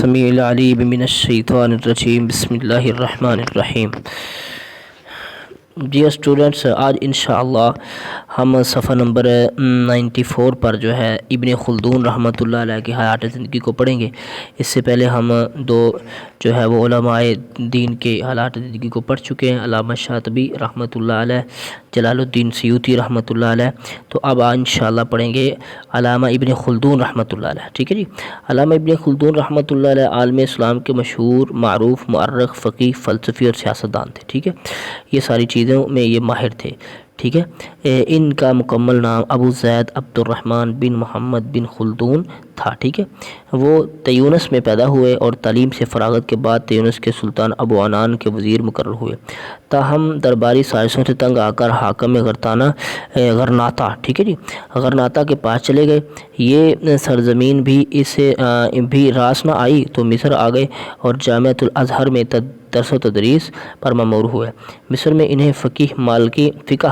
السمیع العلیم من الشیطان الرجیم بسم اللہ الرحمن الرحیم۔ ڈیئر اسٹوڈنٹس، آج انشاءاللہ ہم صفحہ نمبر 94 پر جو ہے ابن خلدون رحمۃ اللہ علیہ کی حیات زندگی کو پڑھیں گے۔ اس سے پہلے ہم دو جو ہے وہ علماء دین کے حالات زندگی کو پڑھ چکے ہیں، علامہ شاطبی رحمۃ اللہ علیہ، جلال الدین سیوطی رحمۃ اللہ علیہ۔ تو اب انشاءاللہ پڑھیں گے علامہ ابن خلدون رحمۃ اللہ علیہ، ٹھیک ہے جی۔ علامہ ابن خلدون رحمۃ اللہ علیہ عالم اسلام کے مشہور، معروف، مؤرخ، فقیہ، فلسفی اور سیاستدان تھے، ٹھیک ہے۔ یہ ساری چیزوں میں یہ ماہر تھے، ٹھیک ہے۔ ان کا مکمل نام ابو زید عبد الرحمن بن محمد بن خلدون تھا، ٹھیک ہے۔ وہ تیونس میں پیدا ہوئے اور تعلیم سے فراغت کے بعد تیونس کے سلطان ابو عنان کے وزیر مقرر ہوئے، تاہم درباری سازشوں سے تنگ آ کر حاکم غرناطہ، ٹھیک ہے جی، غرناطہ کے پاس چلے گئے۔ یہ سرزمین بھی اسے بھی راس نہ آئی تو مصر آ گئے اور جامعۃ الازہر میں درس و تدریس پر مامور ہوئے۔ مصر میں انہیں فقہ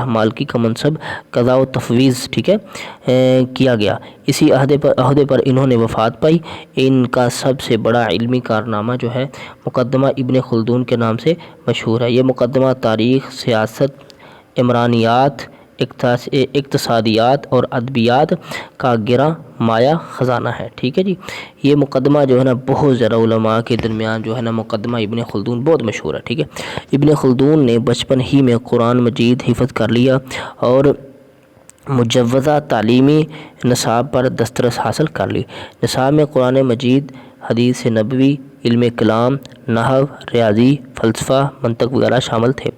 مالکی کا منصب قضاء و تفویض، ٹھیک ہے، کیا گیا۔ اسی عہدے پر انہوں نے وفات پائی۔ ان کا سب سے بڑا علمی کارنامہ جو ہے مقدمہ ابن خلدون کے نام سے مشہور ہے۔ یہ مقدمہ تاریخ، سیاست، عمرانیات، اقتصادیات اور ادبیات کا گراں مایہ خزانہ ہے، ٹھیک ہے جی۔ یہ مقدمہ جو ہے نا بہت زیادہ علماء کے درمیان جو ہے نا مقدمہ ابن خلدون بہت مشہور ہے، ٹھیک ہے۔ ابن خلدون نے بچپن ہی میں قرآن مجید حفظ کر لیا اور مجوزہ تعلیمی نصاب پر دسترس حاصل کر لی۔ نصاب میں قرآن مجید، حدیث نبوی، علم کلام، نحو، ریاضی، فلسفہ، منطق وغیرہ شامل تھے۔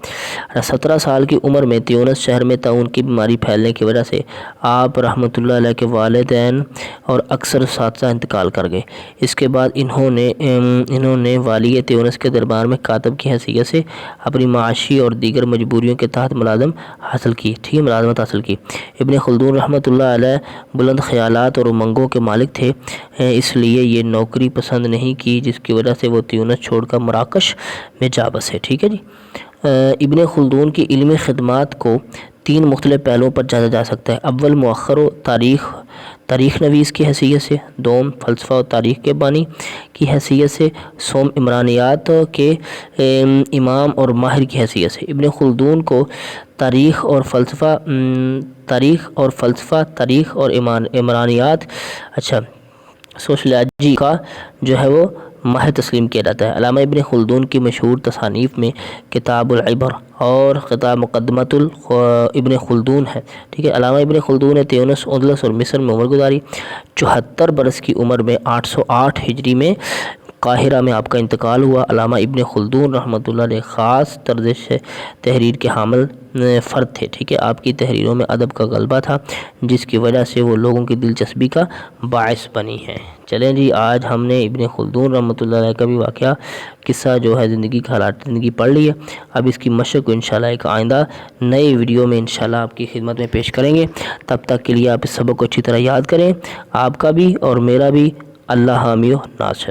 17 سال کی عمر میں تیونس شہر میں طاعون کی بیماری پھیلنے کی وجہ سے آپ رحمۃ اللہ علیہ کے والدین اور اکثر اساتذہ انتقال کر گئے۔ اس کے بعد انہوں نے والی تیونس کے دربار میں کاتب کی حیثیت سے اپنی معاشی اور دیگر مجبوریوں کے تحت ملازمت حاصل کی۔ ابن خلدون رحمۃ اللہ علیہ بلند خیالات اور امنگوں کے مالک تھے، اس لیے یہ نوکری پسند نہیں کی جس کی وجہ سے وہ تیونس چھوڑ کر مراکش میں جا بسے، ٹھیک ہے جی۔ ابن خلدون کی علمی خدمات کو 3 مختلف پہلوؤں پر جانچا جا سکتا ہے۔ اول، مؤرخ و تاریخ نویس کی حیثیت سے۔ دوم، فلسفہ و تاریخ کے بانی کی حیثیت سے۔ سوم، عمرانیات کے امام اور ماہر کی حیثیت سے۔ ابن خلدون کو تاریخ اور عمرانیات، سوشیالوجی کا جو ہے وہ ماہر تسلیم کیا جاتا ہے۔ علامہ ابن خلدون کی مشہور تصانیف میں کتاب العبر اور کتاب مقدمۃ ابن خلدون ہے، ٹھیک ہے۔ علامہ ابن خلدون نے تیونس، اندلس اور مصر میں عمر گزاری۔ 74 برس کی عمر میں 808 ہجری میں قاہرہ میں آپ کا انتقال ہوا۔ علامہ ابن خلدون رحمۃ اللہ علیہ خاص طرز تحریر کے حامل فرد تھے، ٹھیک ہے۔ آپ کی تحریروں میں ادب کا غلبہ تھا جس کی وجہ سے وہ لوگوں کی دلچسپی کا باعث بنی ہیں۔ چلیں جی، آج ہم نے ابن خلدون رحمۃ اللہ علیہ کا بھی واقعہ قصہ جو ہے زندگی کا حالات زندگی پڑھ لی ہے۔ اب اس کی مشق کو انشاءاللہ ایک آئندہ نئے ویڈیو میں انشاءاللہ آپ کی خدمت میں پیش کریں گے۔ تب تک کے لیے آپ اس سبق کو اچھی طرح یاد کریں۔ آپ کا بھی اور میرا بھی اللہ حامی و ناصر۔